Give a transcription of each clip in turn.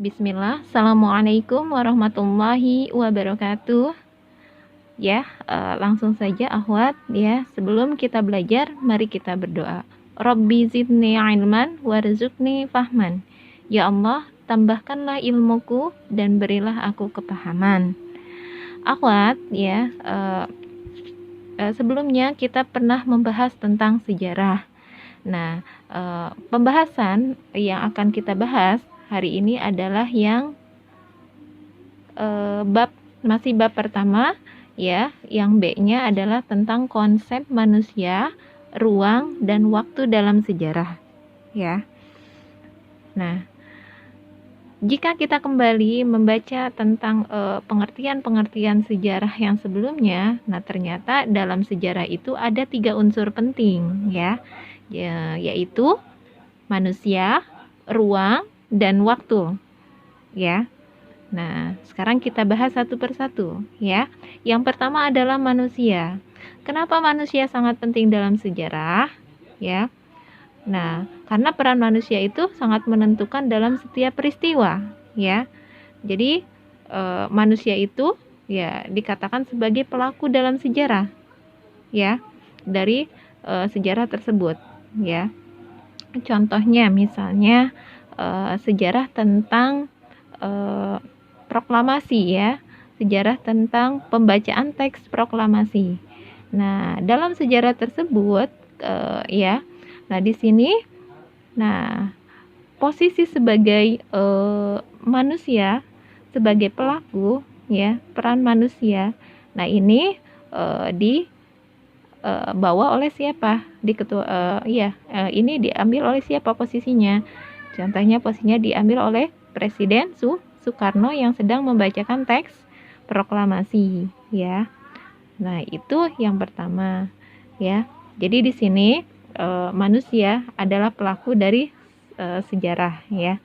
Bismillah, Assalamualaikum warahmatullahi wabarakatuh. Ya, langsung saja akhwat ya. Sebelum kita belajar, mari kita berdoa. Rabbi zidni ilman warzuqni fahman. Ya Allah, tambahkanlah ilmuku dan berilah aku kepahaman. Akhwat ya, sebelumnya kita pernah membahas tentang sejarah. Nah, pembahasan yang akan kita bahas hari ini adalah yang masih bab pertama ya, yang B-nya adalah tentang konsep manusia, ruang dan waktu dalam sejarah ya. Nah, jika kita kembali membaca tentang pengertian-pengertian sejarah yang sebelumnya, nah ternyata dalam sejarah itu ada 3 unsur penting ya, yaitu manusia, ruang, dan waktu ya. Nah, sekarang kita bahas satu persatu ya. Yang pertama adalah manusia. Kenapa manusia sangat penting dalam sejarah? Ya. Nah, karena peran manusia itu sangat menentukan dalam setiap peristiwa, ya. Jadi, manusia itu ya dikatakan sebagai pelaku dalam sejarah, ya, dari sejarah tersebut, ya. Contohnya misalnya sejarah tentang proklamasi ya, sejarah tentang pembacaan teks proklamasi. Nah, dalam sejarah tersebut ya, nah di sini, nah posisi sebagai manusia, sebagai pelaku ya, peran manusia. Nah ini dibawa oleh siapa? Di ketua ini diambil oleh siapa posisinya? Contohnya posisinya diambil oleh Presiden Soekarno yang sedang membacakan teks proklamasi ya. Nah, itu yang pertama ya. Jadi di sini manusia adalah pelaku dari sejarah ya.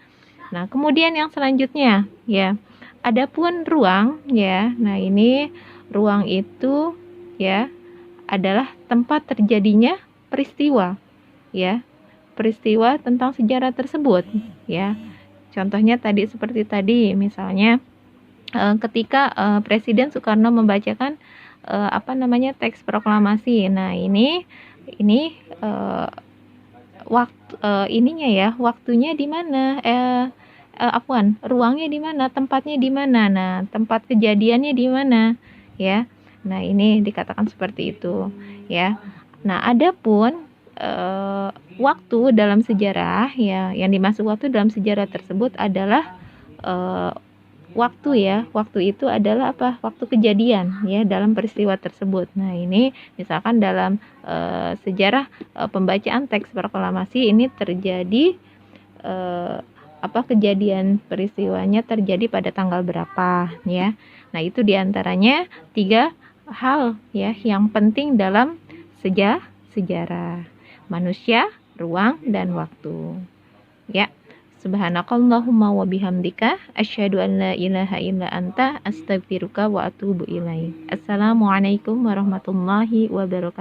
Nah, kemudian yang selanjutnya ya, adapun ruang ya. Nah, ini ruang itu ya adalah tempat terjadinya peristiwa ya. Peristiwa tentang sejarah tersebut ya. Contohnya tadi seperti tadi, misalnya ketika Presiden Soekarno membacakan teks proklamasi. Nah, ini waktu ininya ya, waktunya di mana? Ruangnya di mana? Tempatnya di mana? Nah, tempat kejadiannya di mana? Ya. Nah, ini dikatakan seperti itu, ya. Nah, adapun waktu dalam sejarah ya, yang dimaksud waktu dalam sejarah tersebut adalah waktu ya. Waktu itu adalah apa? Waktu kejadian ya dalam peristiwa tersebut. Nah, ini misalkan dalam sejarah pembacaan teks proklamasi ini terjadi kejadian peristiwanya terjadi pada tanggal berapa ya. Nah, itu diantaranya 3 hal ya yang penting dalam sejarah. Manusia, ruang, dan waktu. Ya. Subhanakallahumma wa bihamdika asyhadu an la ilaha illa anta astaghfiruka wa atubu ilaik. Assalamualaikum warahmatullahi wabarakatuh.